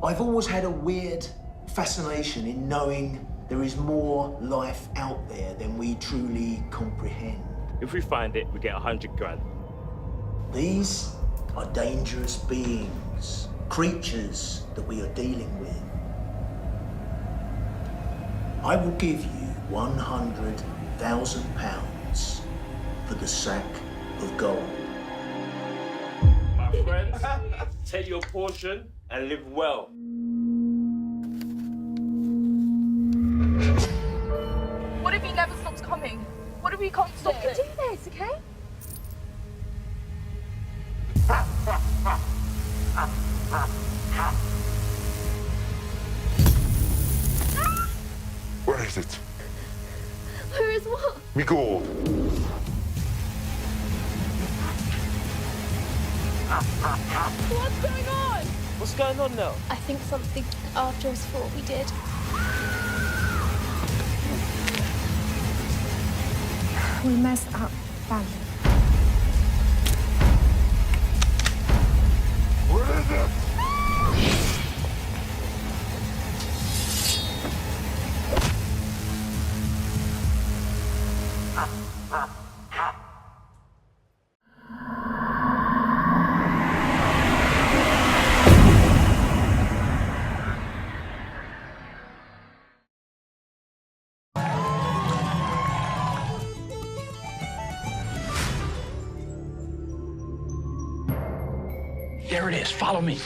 I've always had a weird fascination in knowing there is more life out there than we truly comprehend. If we find it, we get 100 grand. These are dangerous beings, creatures that we are dealing with. I will give you £100,000 for the sack of gold. My friends, take your portion and live well. What if he never stops coming? What if we can't stop it? Do this, okay? Where is it? Where is what? Me gold. What's going on? What's going on now? I think something after us for what we did. We messed up badly. Where is it? There it is. Follow me.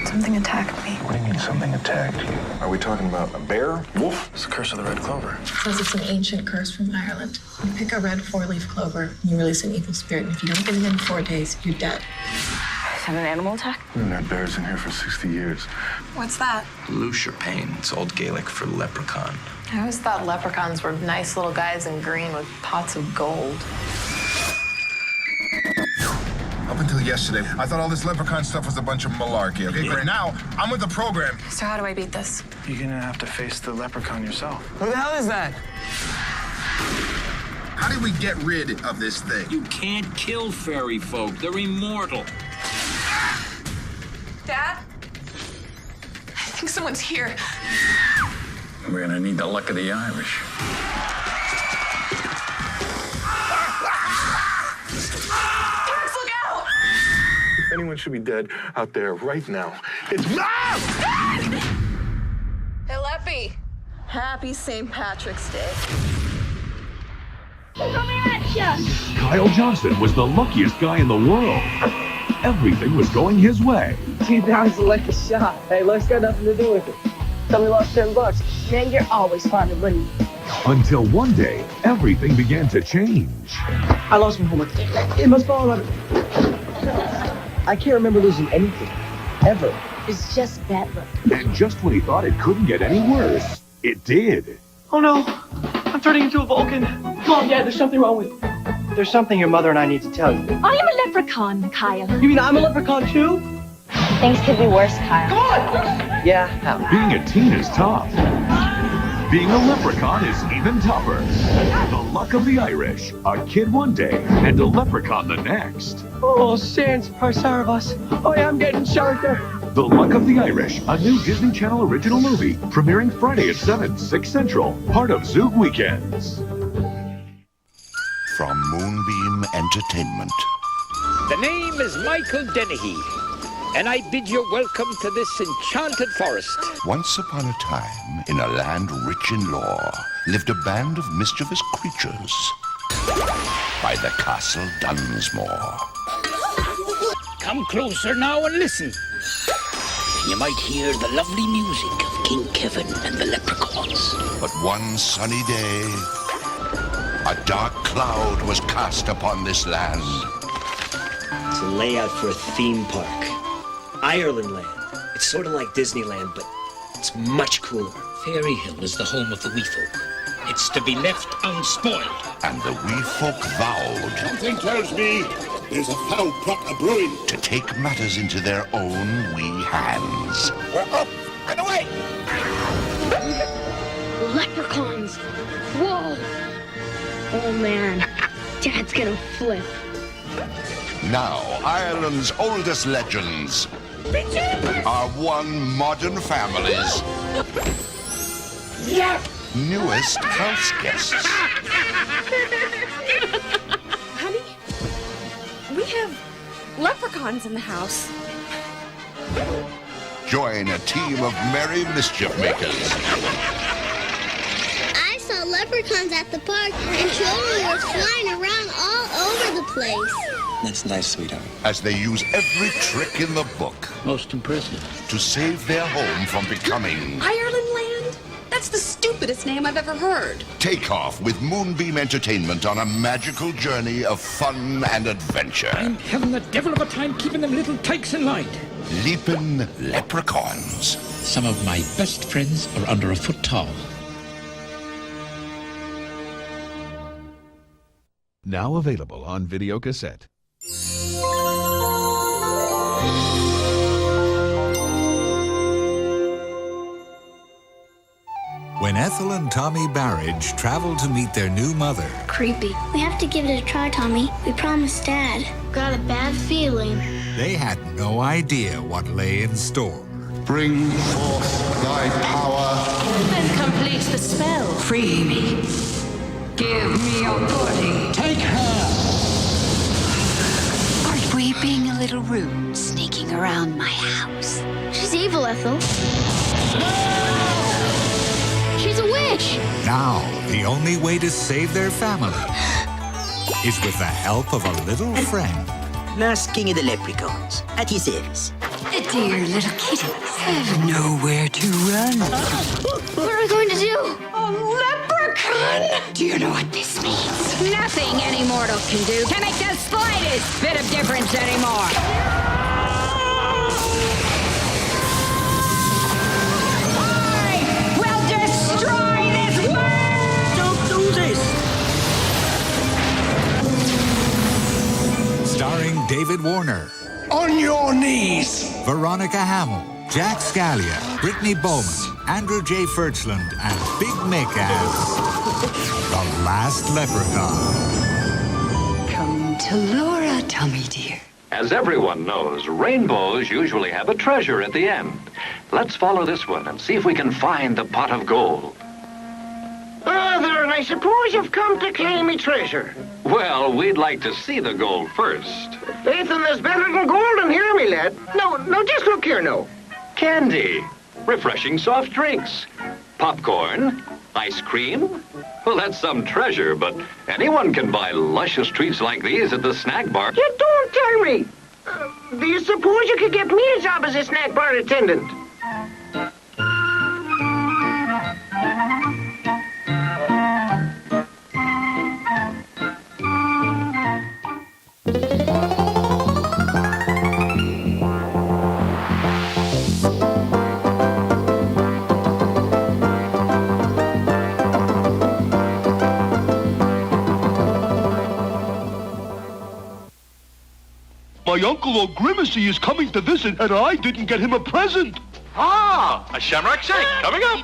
Something attacked me. What do you mean something attacked you? Are we talking about a bear? Wolf? It's the curse of the red clover. It says it's an ancient curse from Ireland. You pick a red four-leaf clover, and you release an evil spirit, and if you don't get it in 4 days, you're dead. Is that an animal attack? We've had bears in here for 60 years. What's that? Lusherpain. It's Old Gaelic for leprechaun. I always thought leprechauns were nice little guys in green with pots of gold. Up until yesterday, I thought all this leprechaun stuff was a bunch of malarkey. Okay, great. Now, I'm with the program. So how do I beat this? You're gonna have to face the leprechaun yourself. Who the hell is that? How do we get rid of this thing? You can't kill fairy folk. They're immortal. Dad? I think someone's here. We're gonna need the luck of the Irish. Parents, look out! If anyone should be dead out there right now, it's Mom! Hey, Leppy. Happy St. Patrick's Day. Kyle Johnson was the luckiest guy in the world. Everything was going his way. $2 like a shot. Hey, luck's got nothing to do with it. Tell me lost $10. Man, you're always finding money. Until one day, everything began to change. I lost my homework. It must fall on. I can't remember losing anything. Ever. It's just bad luck. And just when he thought it couldn't get any worse, it did. Oh no! I'm turning into a Vulcan. Mom, Dad, there's something wrong with me. There's something your mother and I need to tell you. I am a leprechaun, Kyle. You mean I'm a leprechaun too? Things could be worse, Kyle. Come on! Yeah, how? Being a teen is tough. Being a leprechaun is even tougher. The luck of the Irish, a kid one day and a leprechaun the next. Oh, Sans Parsaravas. Oh yeah, I'm getting sharper. The Luck of the Irish, a new Disney Channel original movie, premiering Friday at 7, 6 Central, part of Zoog Weekends. From Moonbeam Entertainment. The name is Michael Dennehy, and I bid you welcome to this enchanted forest. Once upon a time, in a land rich in lore, lived a band of mischievous creatures by the Castle Dunsmore. Come closer now and listen. You might hear the lovely music of King Kevin and the Leprechauns. But one sunny day, a dark cloud was cast upon this land. It's a layout for a theme park. Ireland Land. It's sort of like Disneyland, but it's much cooler. Fairy Hill is the home of the wee folk. It's to be left unspoiled. And the wee folk vowed. Something tells me there's a foul plot a-brewing. To take matters into their own wee hands. We're up and away! Leprechauns! Whoa! Oh man, Dad's gonna flip. Now, Ireland's oldest legends are one modern family's newest house guests. Honey, we have leprechauns in the house. Join a team of merry mischief makers. I saw leprechauns at the park, and children were flying around all over the place. That's nice, sweetheart. As they use every trick in the book. Most impressive. To save their home from becoming... Ireland Land? That's the stupidest name I've ever heard. Take off with Moonbeam Entertainment on a magical journey of fun and adventure. I'm having the devil of a time keeping them little tykes in line. Leapin' Leprechauns. Some of my best friends are under a foot tall. Now available on video cassette. When Ethel and Tommy Barrage traveled to meet their new mother, Creepy. We have to give it a try, Tommy. We promised Dad. Got a bad feeling. they had no idea what lay in store. Bring forth thy power. Then completes the spell. Free me. Give me your body. Take her! Are we being a little rude, sneaking around my house? She's evil, Ethel. She's a witch. Now, the only way to save their family is with the help of a little friend. Last king of the leprechauns, at your service. The dear little kitties have nowhere to run. What are we going to do? A leprechaun! Do you know what this means? Nothing any mortal can do can make the slightest bit of difference anymore. I will destroy this world! Don't do this! Starring David Warner, On your knees! Veronica Hamill, Jack Scalia, Brittany Bowman, Andrew J. Furchland, and Big Mick as The Last Leprechaun. Come to Laura, Tommy dear. As everyone knows, rainbows usually have a treasure at the end. Let's follow this one and see if we can find the pot of gold. Father, and I suppose you've come to claim me treasure. Well, we'd like to see the gold first. Faith, and there's better than gold in here, me lad. No, just look here, no. Candy, refreshing soft drinks, popcorn, ice cream. Well, that's some treasure, but anyone can buy luscious treats like these at the snack bar. You don't tell me. Do you suppose you could get me a job as a snack bar attendant? My Uncle O'Grimacy is coming to visit, and I didn't get him a present. Ah, a shamrock shake coming up.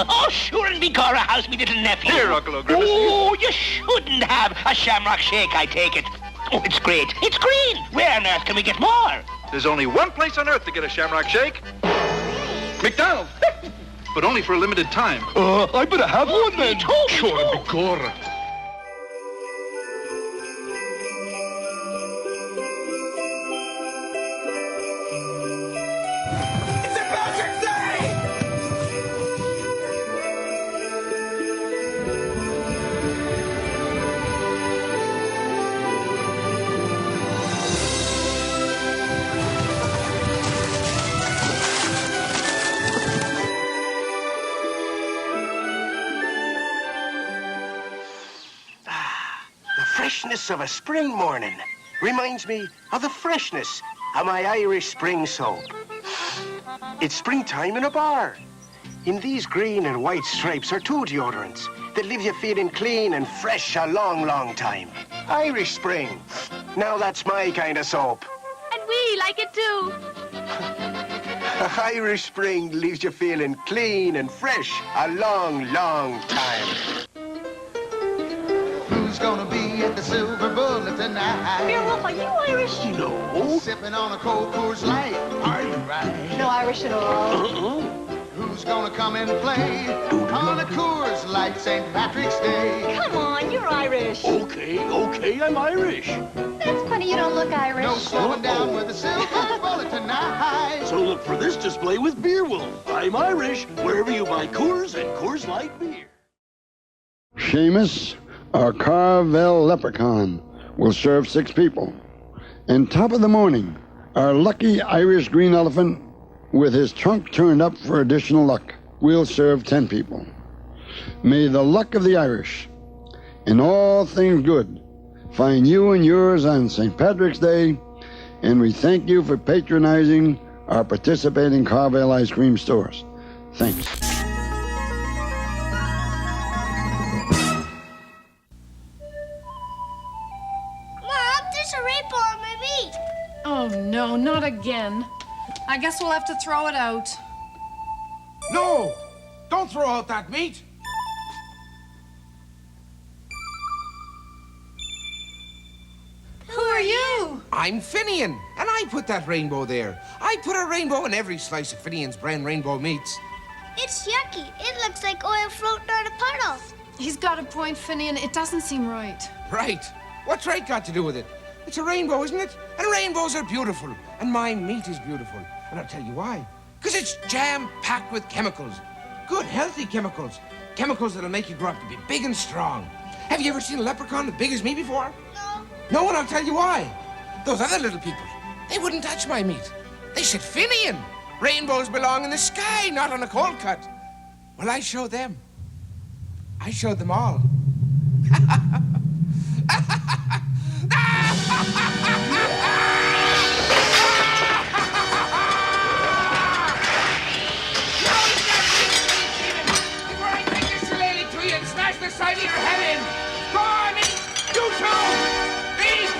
Oh, sure, and be Cora House, me little nephew. Here, Uncle O'Grimacy. Oh, you shouldn't have a shamrock shake, I take it. Oh, it's great. It's green. Where on earth can we get more? There's only one place on earth to get a shamrock shake. McDonald's. But only for a limited time. I better have one then. Sure, and be Cora. Freshness of a spring morning reminds me of the freshness of my Irish spring soap. It's springtime in a bar. In these green and white stripes are two deodorants that leave you feeling clean and fresh a long, long time. Irish Spring. Now that's my kind of soap. And we like it too. Irish Spring leaves you feeling clean and fresh a long, long time. Who's gonna be at the Silver Bullet tonight? Beowulf, are you Irish? No. Sipping on a cold Coors Light. Are you right? No Irish at all. Who's gonna come and play on a Coors Light St. Patrick's Day? Come on, you're Irish. Okay, I'm Irish. That's funny, you don't look Irish. No slowing down with the Silver Bullet tonight. So look for this display with Beerwolf. I'm Irish, wherever you buy Coors and Coors Light beer. Seamus, our Carvel Leprechaun, will serve 6 people. And top of the morning, our lucky Irish green elephant, with his trunk turned up for additional luck, will serve 10 people. May the luck of the Irish, and all things good, find you and yours on St. Patrick's Day, and we thank you for patronizing our participating Carvel ice cream stores. Thanks. Mom, there's a rainbow on my meat. Oh no, not again. I guess we'll have to throw it out. No! Don't throw out that meat! Who are you? I'm Finian, and I put that rainbow there. I put a rainbow in every slice of Finian's brand rainbow meats. It's yucky. It looks like oil floating on a puddle. He's got a point, Finian. It doesn't seem right. Right. What's right got to do with it? It's a rainbow, isn't it? And rainbows are beautiful. And my meat is beautiful. And I'll tell you why. Because it's jam-packed with chemicals. Good, healthy chemicals. Chemicals that'll make you grow up to be big and strong. Have you ever seen a leprechaun as big as me before? No. No, and I'll tell you why. Those other little people, they wouldn't touch my meat. They said, Finian, rainbows belong in the sky, not on a cold cut. Well, I showed them. I showed them all. Side of your head in. Go on, eat. You too. Eat.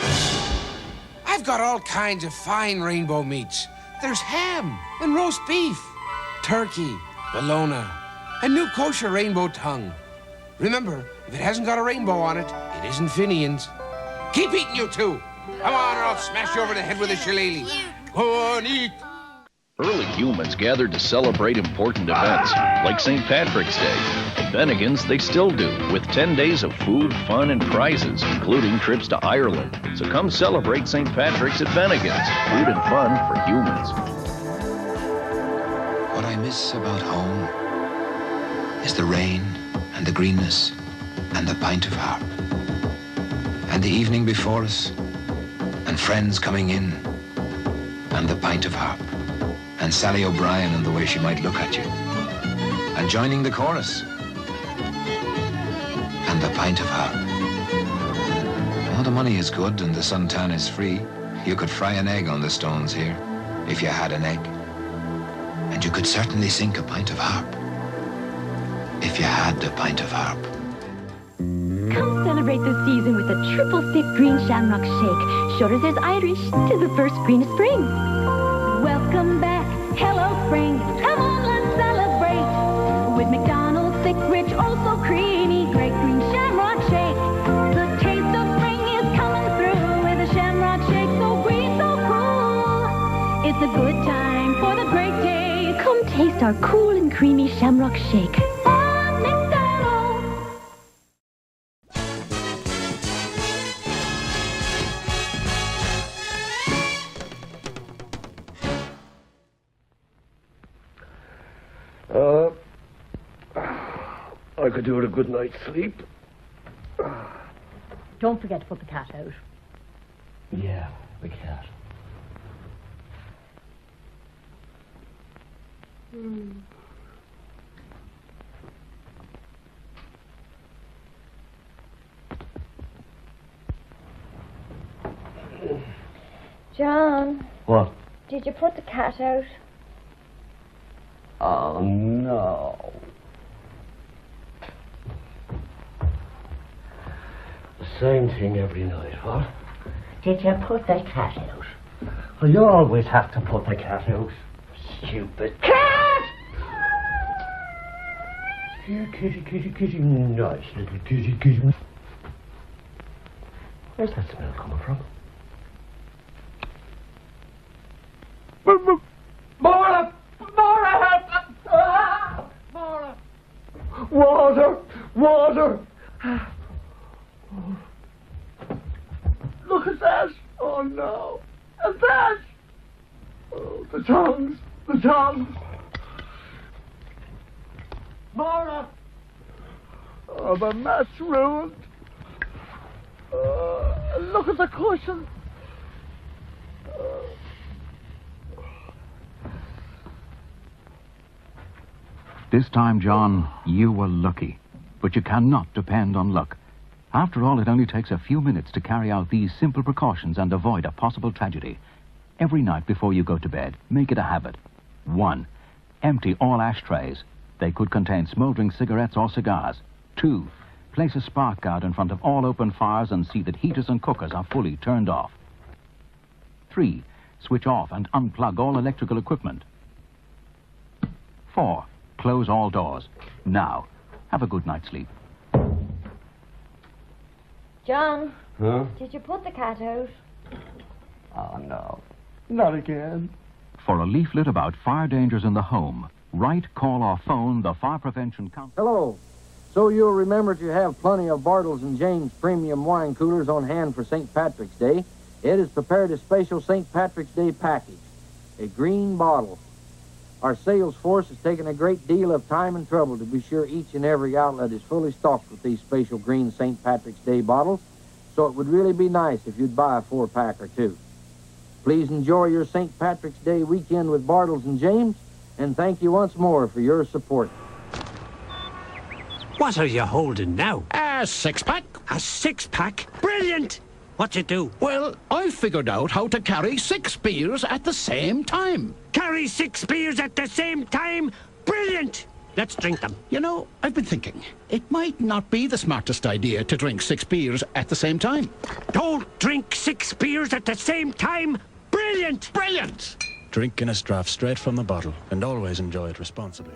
I've got all kinds of fine rainbow meats. There's ham and roast beef, turkey, bologna, and new kosher rainbow tongue. Remember, if it hasn't got a rainbow on it, it isn't Finian's. Keep eating, you two. Come on, or I'll smash you over the head with a shillelagh. Go on, eat. Early humans gathered to celebrate important events, like St. Patrick's Day. At Bennigan's, they still do, with 10 days of food, fun, and prizes, including trips to Ireland. So come celebrate St. Patrick's at Bennigan's. Food and fun for humans. What I miss about home is the rain and the greenness and the pint of harp. And the evening before us, and friends coming in, and the pint of harp. And Sally O'Brien and the way she might look at you. And joining the chorus. And the pint of harp. Oh, the money is good and the suntan is free. You could fry an egg on the stones here, if you had an egg. And you could certainly sink a pint of harp, if you had a pint of harp. Come celebrate the season with a triple thick green shamrock shake. Sure as there's Irish to the first green of spring. Welcome back, hello spring. Come on, let's celebrate with McDonald's thick, rich, oh so creamy, great green shamrock shake. The taste of spring is coming through with a shamrock shake so green, so cool. It's a good time for the great day. Come taste our cool and creamy shamrock shake. On McDonald's. I could do with a good night's sleep. Don't forget to put the cat out. Yeah, the cat. John, What? did you put the cat out? Oh, no. The same thing every night, what? Did you put the cat out? Well, you always have to put the cat out. stupid cat! Here, kitty, kitty, kitty. Nice little kitty, kitty. Where's that smell coming from? Mora! Mora! Mora! Water! Water! Look at that! Oh no! At that! Oh, the tongues! The tongues! Mora! Oh, the mat's ruined! Look at the cushion! This time, John, you were lucky. But you cannot depend on luck. After all, it only takes a few minutes to carry out these simple precautions and avoid a possible tragedy. Every night before you go to bed, make it a habit. 1. Empty all ashtrays. They could contain smoldering cigarettes or cigars. 2. Place a spark guard in front of all open fires and see that heaters and cookers are fully turned off. 3. Switch off and unplug all electrical equipment. 4. Close all doors. Now, have a good night's sleep. John, Huh? did you put the cat out? Oh, no. Not again. For a leaflet about fire dangers in the home, write, call, or phone the Fire Prevention Council. Hello. So you'll remember to have plenty of Bartles and James premium wine coolers on hand for St. Patrick's Day. Ed has prepared a special St. Patrick's Day package, a green bottle. Our sales force has taken a great deal of time and trouble to be sure each and every outlet is fully stocked with these special green St. Patrick's Day bottles, so it would really be nice if you'd buy a 4-pack or 2. Please enjoy your St. Patrick's Day weekend with Bartles and James, and thank you once more for your support. What are you holding now? A 6-pack. A 6-pack? Brilliant! What'd you do? Well, I figured out how to carry 6 beers at the same time. Carry 6 beers at the same time? Brilliant! Let's drink them. You know, I've been thinking, it might not be the smartest idea to drink 6 beers at the same time. Don't drink 6 beers at the same time? Brilliant! Brilliant! Drink Guinness draft straight from the bottle and always enjoy it responsibly.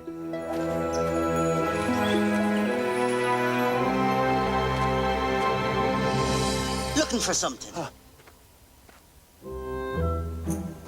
Looking for something.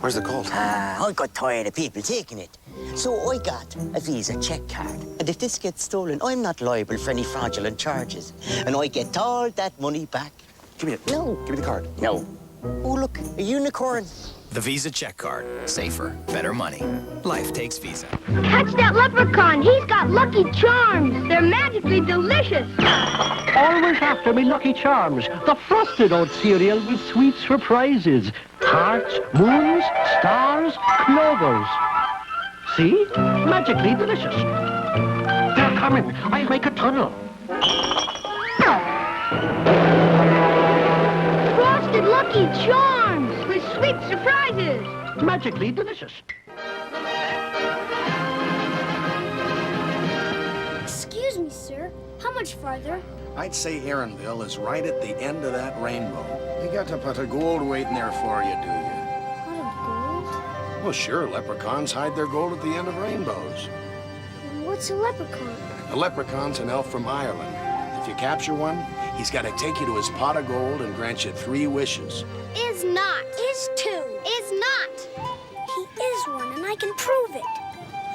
Where's the gold? I got tired of people taking it. So I got a Visa check card. And if this gets stolen, I'm not liable for any fraudulent charges. And I get all that money back. Give me it. No. Give me the card. No. Oh, look, a unicorn. The Visa check card. Safer, better money. Life takes Visa. Catch that leprechaun. He's got Lucky Charms. They're magically delicious. Always after me Lucky Charms, the frosted oat cereal with sweet surprises. Hearts, moons, stars, clovers. See? Magically delicious. They're coming. I'll make a tunnel. Frosted Lucky Charms with sweet surprises. Magically delicious. Excuse me, sir. How much farther? I'd say Aaronville is right at the end of that rainbow. You got to put a gold waiting there for you, do you? Pot of gold? Well, sure, leprechauns hide their gold at the end of rainbows. What's a leprechaun? A leprechaun's an elf from Ireland. If you capture one, he's got to take you to his pot of gold and grant you 3 wishes. Is not. Is 2. Is not. He is one, and I can prove it.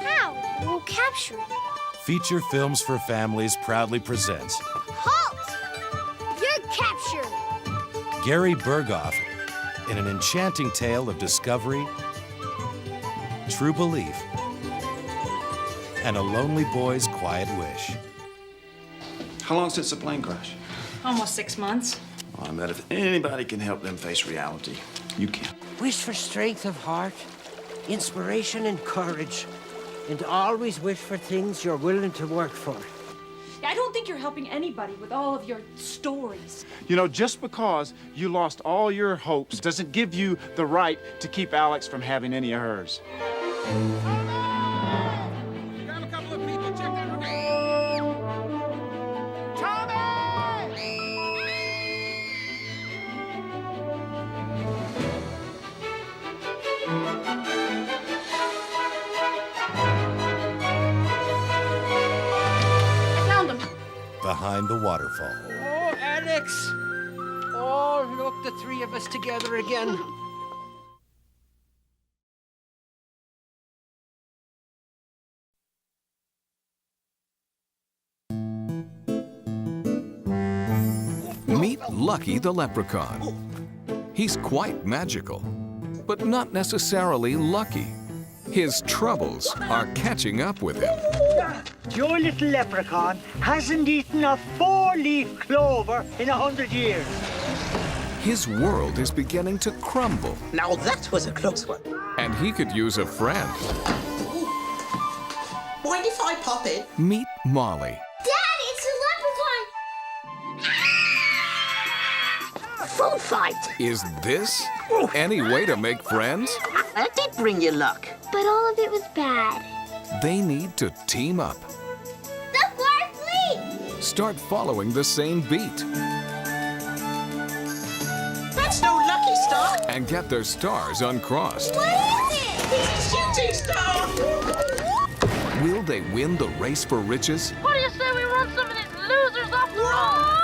How? We'll capture it. Feature Films for Families proudly presents Halt! You're captured. Gary Berghoff in an enchanting tale of discovery, true belief, and a lonely boy's quiet wish. How long since the plane crash? Almost 6 months. Well, I bet if anybody can help them face reality, you can. Wish for strength of heart, inspiration and courage, and always wish for things you're willing to work for. I don't think you're helping anybody with all of your stories. You know, just because you lost all your hopes doesn't give you the right to keep Alex from having any of hers. find the waterfall. Oh, Alex! Oh, look, the three of us together again. Meet Lucky the Leprechaun. He's quite magical, but not necessarily lucky. His troubles are catching up with him. Your little leprechaun hasn't eaten a 4-leaf clover in 100 years. His world is beginning to crumble. Now that was a close one. And he could use a friend. Mind if I pop in? Meet Molly. Dad, it's a leprechaun! Full fight. Is this any way to make friends? That did bring you luck. But all of it was bad. They need to team up. The fourth leaf! Start following the same beat. That's no lucky star. And get their stars uncrossed. What is it? It's a shooting star. Will they win the race for riches? What do you say we run some of these losers off the road?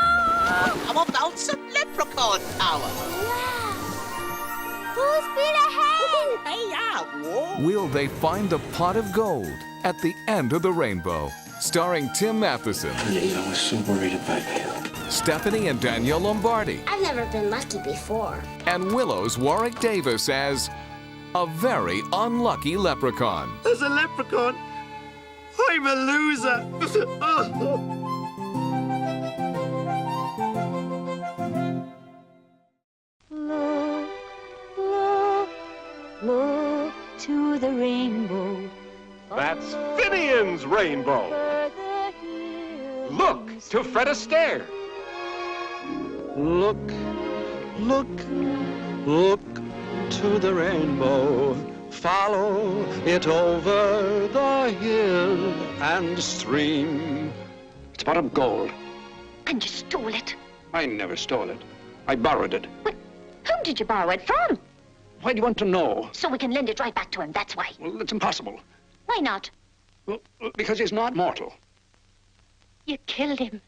How about some leprechaun power? Full speed ahead! Hey, yeah, whoa. Will they find the pot of gold at the end of the rainbow? Starring Tim Matheson. Leila was so worried about you. Stephanie and Danielle Lombardi. I've never been lucky before. And Willow's Warwick Davis as a very unlucky leprechaun. As a leprechaun, I'm a loser. Look to the rainbow. That's Finians' rainbow. Look to Fred Astaire. Look, look, look to the rainbow. Follow it over the hill and stream. It's a pot of gold. And you stole it. I never stole it. I borrowed it. Whom did you borrow it from? Why do you want to know? So we can lend it right back to him, that's why. Well, it's impossible. Why not? Well, because he's not mortal. You killed him.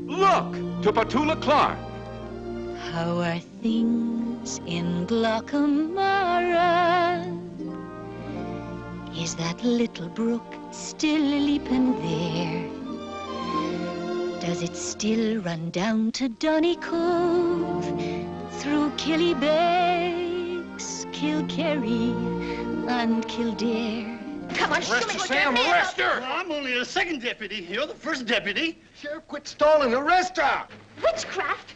Look to Petula Clark. How are things in Glockamara? Is that little brook still leaping there? Does it still run down to Donny Cove, through Killybegs, Kilkerry, and Kildare? Come on, Arrest her, Sam! Arrest her! I'm only the second deputy. You're the first deputy. Sheriff, quit stalling. Arrest her! Witchcraft?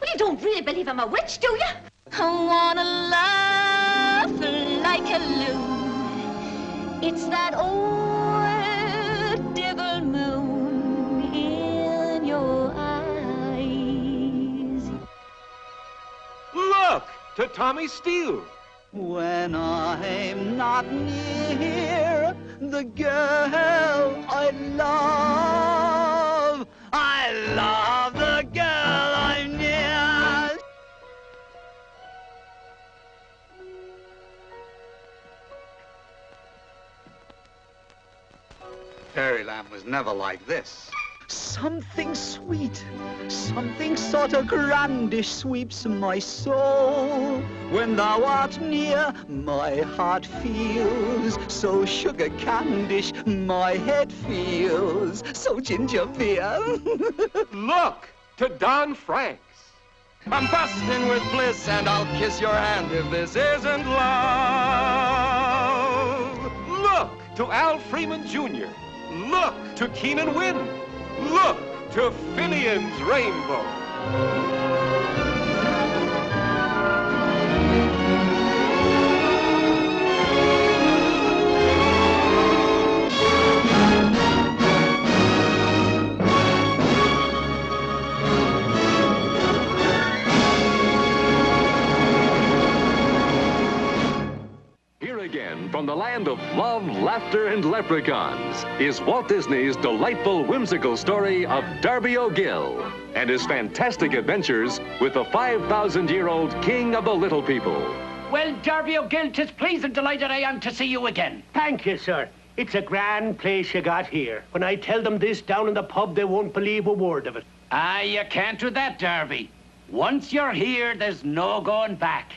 Well, you don't really believe I'm a witch, do you? I wanna laugh like a loon. It's that old devil moon in your eyes. Look to Tommy Steele. When I'm not near the girl I love the girl I'm near. Fairyland was never like this. Something sweet, something sort of grandish sweeps my soul. When thou art near, my heart feels so sugar candish, my head feels so ginger beer. Look to Don Franks. I'm busting with bliss, and I'll kiss your hand if this isn't love. Look to Al Freeman Jr. Look to Keenan Wynn. Look to Finian's rainbow. Here again, from the land of love, laughter, and leprechauns, is Walt Disney's delightful, whimsical story of Darby O'Gill and his fantastic adventures with the 5,000-year-old king of the little people. Well, Darby O'Gill, 'tis pleased and delighted I am to see you again. Thank you, sir. It's a grand place you got here. When I tell them this down in the pub, they won't believe a word of it. Ah, you can't do that, Darby. Once you're here, there's no going back.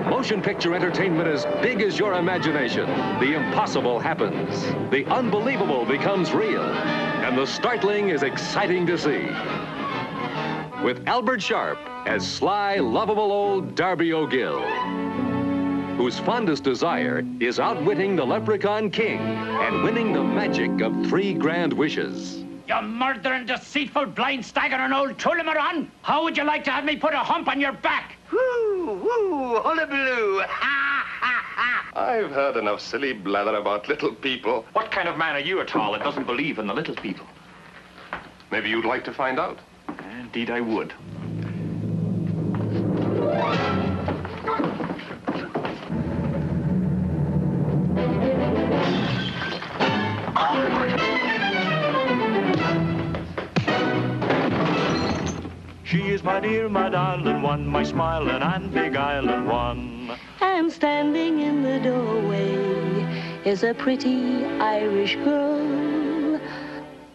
Motion picture entertainment as big as your imagination. The impossible happens. The unbelievable becomes real. And the startling is exciting to see. With Albert Sharp as sly, lovable old Darby O'Gill, whose fondest desire is outwitting the Leprechaun King and winning the magic of 3 grand wishes. You murdering, deceitful, blind, staggering old Tullamaran! How would you like to have me put a hump on your back? Woo, woo, hullabaloo! Ha, ha, ha! I've heard enough silly blather about little people. What kind of man are you at all that doesn't believe in the little people? Maybe you'd like to find out. Indeed, I would. She is my dear, my darling one, my smiling and beguiling one. And standing in the doorway is a pretty Irish girl.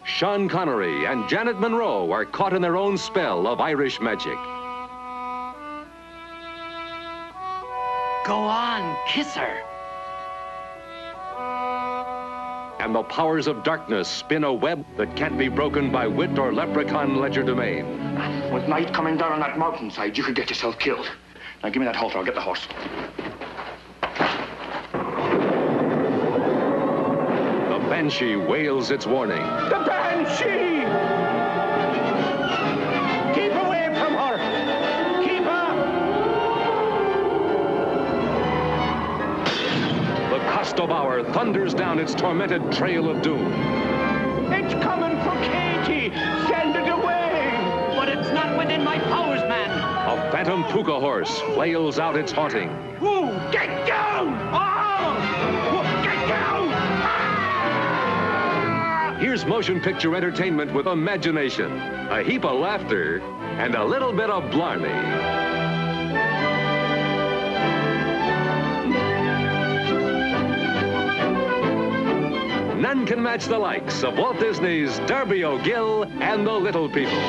Sean Connery and Janet Monroe are caught in their own spell of Irish magic. Go on, kiss her. And the powers of darkness spin a web that can't be broken by wit or leprechaun legerdemain. With night coming down on that mountainside, you could get yourself killed. Now give me that halter, I'll get the horse. The Banshee wails its warning. The Banshee! Keep away from her! Keep her! The Costobauer thunders down its tormented trail of doom. It's coming for Katie! Send it away! But it's not within my powers, man. A phantom puka horse flails out its haunting. Whoa! Get down! Oh! Get down! Here's motion picture entertainment with imagination, a heap of laughter, and a little bit of blarney. None can match the likes of Walt Disney's Darby O'Gill and the Little People.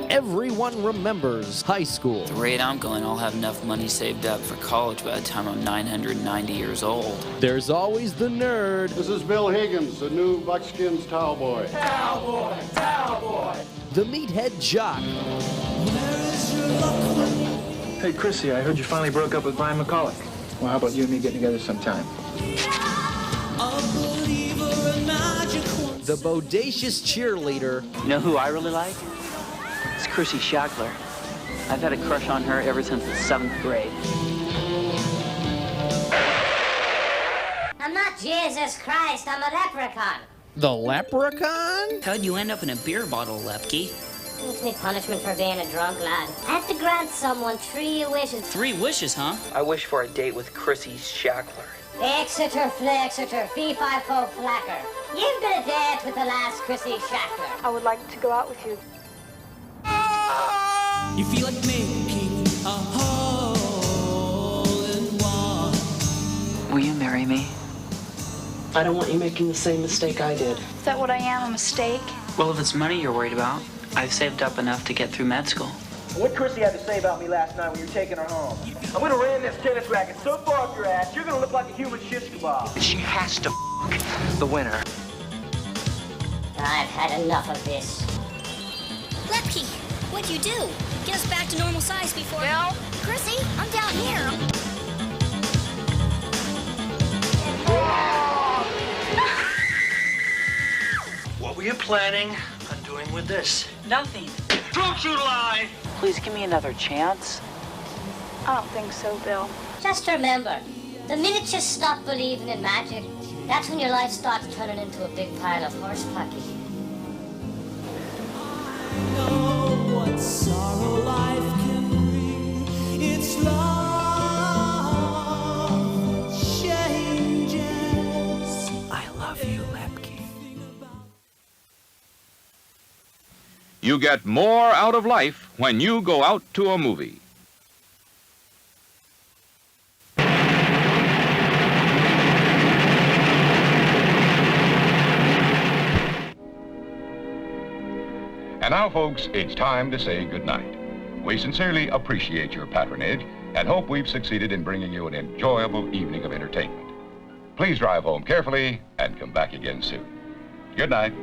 Everyone remembers high school. At the rate I'm going, I'll have enough money saved up for college by the time I'm 990 years old. There's always the nerd. This is Bill Higgins, the new Buckskins towel boy. Towel boy, towel boy. The meathead jock. Hey, Chrissy, I heard you finally broke up with Brian McCullough. Well, how about you and me getting together sometime? The bodacious cheerleader. You know who I really like? It's Chrissy Shackler. I've had a crush on her ever since the 7th grade. I'm not Jesus Christ, I'm a leprechaun. The leprechaun? How'd you end up in a beer bottle, Lepke? It's me punishment for being a drunk lad. I have to grant someone 3 wishes. 3 wishes, huh? I wish for a date with Chrissy Shackler. Exeter, Flexeter, fee, fi, fo, flacker. You've got a date with the last Chrissy Shackler. I would like to go out with you. You feel like making a hole in one. Will you marry me? I don't want you making the same mistake I did. Is that what I am, a mistake? Well, if it's money you're worried about, I've saved up enough to get through med school. What Chrissy had to say about me last night when you were taking her home? I'm gonna ram this tennis racket so far up your ass, you're gonna look like a human shish kebab. She has to the winner. I've had enough of this. Lepke, what'd you do? Get us back to normal size before... No. Chrissy, I'm down here. What were you planning on doing with this? Nothing. Don't you lie! Please give me another chance. I don't think so, Bill. Just remember, the minute you stop believing in magic, that's when your life starts turning into a big pile of horse pucky. What sorrow life can bring, it's love changes. I love you, Leprechaun. You get more out of life when you go out to a movie. And now, folks, it's time to say goodnight. We sincerely appreciate your patronage and hope we've succeeded in bringing you an enjoyable evening of entertainment. Please drive home carefully and come back again soon. Good night.